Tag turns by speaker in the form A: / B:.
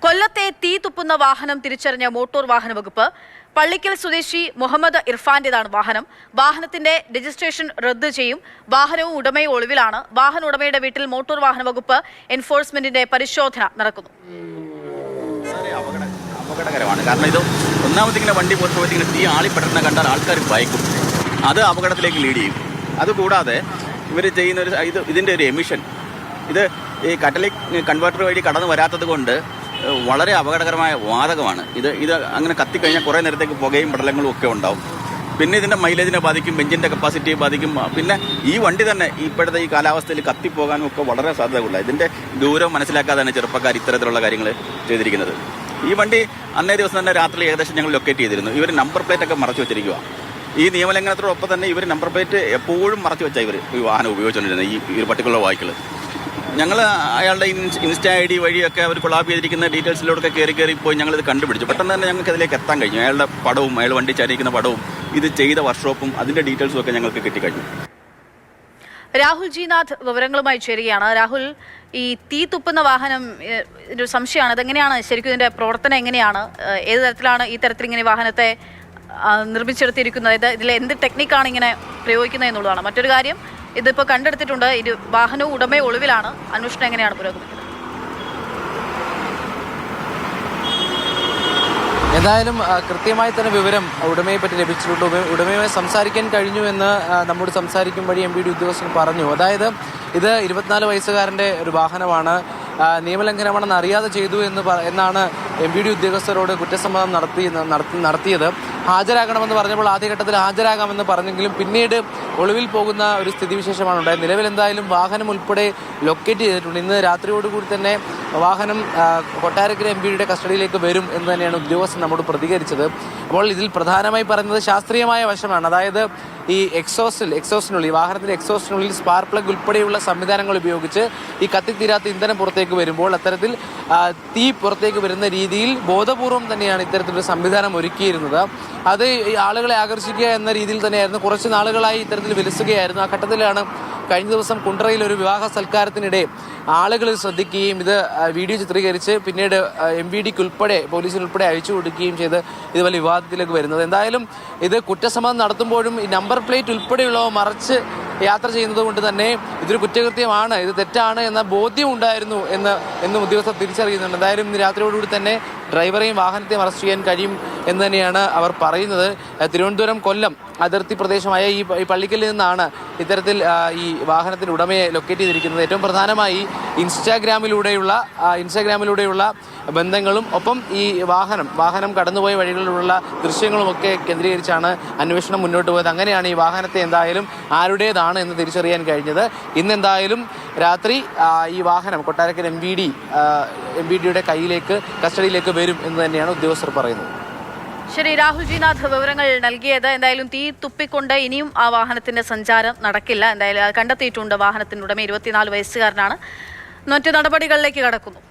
A: കൊല്ലത്തെ തീ തുപ്പുന്ന വാഹനം തിരിച്ചറിഞ്ഞ മോട്ടോർ വാഹന വകുപ്പ്. പള്ളിക്കൽ സ്വദേശി മുഹമ്മദ് ഇർഫാന്റേതാണ് വാഹനം. വാഹനത്തിന്റെ രജിസ്ട്രേഷൻ റദ്ദ് ചെയ്യും. വാഹനവും ഉടമയും ഒളിവിലാണ്. വാഹന ഉടമയുടെ വീട്ടിൽ മോട്ടോർ വാഹന വകുപ്പ് എൻഫോഴ്സ്മെന്റിന്റെ പരിശോധന നടക്കുന്നു.
B: അപകടകരമാണ്. കാരണം ഇത് ഒന്നാമതിങ്ങനെ വണ്ടി പുറത്തുപോയി തീ ആളിപ്പെടണം കണ്ടാൽ ആൾക്കാർ ഭയക്കും. അത് അപകടത്തിലേക്ക് ലീഡ് ചെയ്യും. അതുകൂടാതെ ഇവർ ചെയ്യുന്ന ഇതിൻ്റെ ഒരു എമിഷൻ, ഇത് ഈ കറ്റലിക് കൺവേർട്ടർ വഴി കടന്നു വരാത്തത് കൊണ്ട് വളരെ അപകടകരമായ വാതകമാണ്. ഇത് അങ്ങനെ കത്തിക്കഴിഞ്ഞാൽ കുറേ നേരത്തേക്ക് പുകയും പടലങ്ങളും ഒക്കെ ഉണ്ടാവും. പിന്നെ ഇതിൻ്റെ മൈലേജിനെ ബാധിക്കും, എഞ്ചിൻ്റെ കപ്പാസിറ്റിയെ ബാധിക്കും. പിന്നെ ഈ വണ്ടി തന്നെ ഇപ്പോഴത്തെ ഈ കാലാവസ്ഥയിൽ കത്തിപ്പോകാനും ഒക്കെ വളരെ സാധ്യതയുണ്ട്. ഇതിൻ്റെ ദൂരം മനസ്സിലാക്കാതാണ് ചെറുപ്പക്കാർ ഇത്തരത്തിലുള്ള കാര്യങ്ങൾ ചെയ്തിരിക്കുന്നത്. ഈ വണ്ടി അന്നേ ദിവസം തന്നെ രാത്രി ഏകദേശം ഞങ്ങൾ ലൊക്കേറ്റ് ചെയ്തിരുന്നു. ഇവർ നമ്പർ പ്ലേറ്റ് ഒക്കെ മറച്ചു വെച്ചിരിക്കുക. ഈ നിയമലംഘനത്തോടൊപ്പം തന്നെ ഇവർ നമ്പർ പ്ലേറ്റ് എപ്പോഴും മറച്ചു വെച്ചാൽ ഇവർ ഈ വാഹനം ഉപയോഗിച്ചുകൊണ്ടിരുന്നത്. ഈ പർട്ടിക്കുലർ വായിക്കൾ ഞങ്ങൾ അയാളുടെ ഇൻസ്റ്റാ ID വഴിയൊക്കെ അവർ കൊളാബ് ചെയ്തിരിക്കുന്ന ഡീറ്റെയിൽസിലൂടെ കയറി പോയി ഞങ്ങളിത് കണ്ടുപിടിച്ചു. പെട്ടെന്ന് തന്നെ ഞങ്ങൾക്ക് അതിലേക്ക് എത്താൻ കഴിഞ്ഞു. അയാളുടെ പടവും അയാൾ വണ്ടി ചാരിക്കുന്ന പടവും ഇത് ചെയ്ത വർക്ക്ഷോപ്പും അതിൻ്റെ ഡീറ്റെയിൽസും ഒക്കെ ഞങ്ങൾക്ക് കിട്ടിക്കഴിഞ്ഞു.
A: രാഹുൽ ജിനാഥ് വിവരങ്ങളുമായി ചേരുകയാണ്. രാഹുൽ, ഈ തീ തുപ്പുന്ന വാഹനം ഒരു സംശയമാണ്. അതെങ്ങനെയാണ് ശരിക്കും ഇതിൻ്റെ പ്രവർത്തനം എങ്ങനെയാണ്? ഏത് തരത്തിലാണ് ഈ തരത്തിൽ ഇങ്ങനെ വാഹനത്തെ നിർമ്മിച്ചെടുത്തിരിക്കുന്നത്? ഇതിൽ എന്ത് ടെക്നിക്കാണ് ഇങ്ങനെ പ്രയോഗിക്കുന്നത് എന്നുള്ളതാണ് മറ്റൊരു കാര്യം. ഇതിപ്പോൾ കണ്ടെടുത്തിട്ടുണ്ട്. ഇത് വാഹനവും ഉടമയും ഒളിവിലാണ്. അന്വേഷണം എങ്ങനെയാണ് പുരോഗമിക്കുന്നത്?
C: എന്തായാലും കൃത്യമായി തന്നെ വിവരം ഉടമയെ പറ്റി ലഭിച്ചിട്ടുണ്ട്. ഉടമയുമായി സംസാരിക്കാൻ കഴിഞ്ഞു എന്ന് നമ്മോട് സംസാരിക്കും വഴി MVD ഉദ്യോഗസ്ഥൻ പറഞ്ഞു. അതായത് ഇത് 24 വയസ്സുകാരൻ്റെ ഒരു വാഹനമാണ്. നിയമലംഘനമാണെന്ന് അറിയാതെ ചെയ്തു എന്നാണ് MVD ഉദ്യോഗസ്ഥരോട് കുറ്റസമ്മതം നടത്തിയത്. ഹാജരാകണമെന്ന് പറഞ്ഞപ്പോൾ ആദ്യഘട്ടത്തിൽ ഹാജരാകാമെന്ന് പറഞ്ഞെങ്കിലും പിന്നീട് ഒളിവിൽ പോകുന്ന ഒരു സ്ഥിതിവിശേഷമാണ് ഉണ്ടായത്. നിലവിൽ എന്തായാലും വാഹനം ഉൾപ്പെടെ ലൊക്കേറ്റ് ചെയ്തിട്ടുണ്ട്. ഇന്ന് രാത്രിയോടുകൂടി തന്നെ വാഹനം കൊട്ടാരക്കര MVDയുടെ കസ്റ്റഡിയിലേക്ക് വരും എന്ന് തന്നെയാണ് ഉദ്യോഗസ്ഥൻ നമ്മോട് പ്രതികരിച്ചത്. അപ്പോൾ ഇതിൽ പ്രധാനമായി പറയുന്നത് ശാസ്ത്രീയമായ വശമാണ്. അതായത് ഈ എക്സോസ്റ്റിനുള്ളിൽ വാഹനത്തിൻ്റെ എക്സോസ്റ്റിനുള്ളിൽ സ്പാർക്ക് പ്ലഗ് ഉൾപ്പെടെയുള്ള സംവിധാനങ്ങൾ ഉപയോഗിച്ച് ഈ കത്തിത്തീരാത്ത ഇന്ധനം പുറത്തേക്ക് വരുമ്പോൾ അത്തരത്തിൽ തീ പുറത്തേക്ക് വരുന്ന രീതിയിൽ ബോധപൂർവം തന്നെയാണ് ഇത്തരത്തിലൊരു സംവിധാനം ഒരുക്കിയിരുന്നത്. അത് ഈ ആളുകളെ ആകർഷിക്കുക എന്ന രീതിയിൽ തന്നെയായിരുന്നു. കുറച്ച് നാളുകളായി ഇത്തരത്തിൽ വിലസുകയായിരുന്നു. ആ ഘട്ടത്തിലാണ് കഴിഞ്ഞ ദിവസം കുണ്ട്രയിൽ ഒരു വിവാഹ സൽക്കാരത്തിനിടെ ആളുകൾ ശ്രദ്ധിക്കുകയും ഇത് വീഡിയോ ചിത്രീകരിച്ച് പിന്നീട് MVDക്ക് ഉൾപ്പെടെ പോലീസിനുൾപ്പെടെ അയച്ചു കൊടുക്കുകയും ചെയ്ത് ഇത് വലിയ വിവാദത്തിലേക്ക് വരുന്നത്. എന്തായാലും ഇത് കുറ്റസമ്മതം നടത്തുമ്പോഴും ഈ നമ്പർ പ്ലേറ്റ് ഉൾപ്പെടെയുള്ളവ മറച്ച് യാത്ര ചെയ്യുന്നത് കൊണ്ട് തന്നെ ഇതൊരു കുറ്റകൃത്യമാണ്, ഇത് തെറ്റാണ് എന്ന ബോധ്യം ഉണ്ടായിരുന്നു എന്നും ഉദ്യോഗസ്ഥർ തിരിച്ചറിയുന്നുണ്ട്. എന്തായാലും ഇന്ന് രാത്രിയോടുകൂടി തന്നെ ഡ്രൈവറെയും വാഹനത്തെയും അറസ്റ്റ് ചെയ്യാൻ കഴിയും എന്ന് തന്നെയാണ് അവർ പറയുന്നത്. തിരുവനന്തപുരം കൊല്ലം അതിർത്തി പ്രദേശമായ ഈ പള്ളിക്കലിൽ നിന്നാണ് ഇത്തരത്തിൽ ഈ വാഹനത്തിൻ്റെ ഉടമയെ ലൊക്കേറ്റ് ചെയ്തിരിക്കുന്നത്. ഏറ്റവും പ്രധാനമായി ഇൻസ്റ്റാഗ്രാമിലൂടെയുള്ള ബന്ധങ്ങളും ഒപ്പം ഈ വാഹനം കടന്നുപോയ വഴികളിലുള്ള ദൃശ്യങ്ങളുമൊക്കെ കേന്ദ്രീകരിച്ചാണ് അന്വേഷണം മുന്നോട്ട് പോയത്. അങ്ങനെയാണ് ഈ വാഹനത്തെ എന്തായാലും ആരുടേതാണ് എന്ന് തിരിച്ചറിയാൻ കഴിഞ്ഞത്. ഇന്നെന്തായാലും രാത്രി ഈ വാഹനം കൊട്ടാരക്കര MVDയുടെ കസ്റ്റഡിയിലേക്ക് വരും എന്ന് തന്നെയാണ് ഉദ്യോഗസ്ഥർ പറയുന്നത്.
A: ശരി, രാഹുൽ ജിനാഥ് വിവരങ്ങൾ നൽകിയത്. എന്തായാലും തീ തുപ്പിക്കൊണ്ട് ഇനിയും ആ വാഹനത്തിന്റെ സഞ്ചാരം നടക്കില്ല. എന്തായാലും കണ്ടെത്തിയിട്ടുണ്ട്. വാഹനത്തിൻ്റെ ഉടമ 24 വയസ്സുകാരനാണ്. മറ്റു നടപടികളിലേക്ക് കടക്കുന്നു.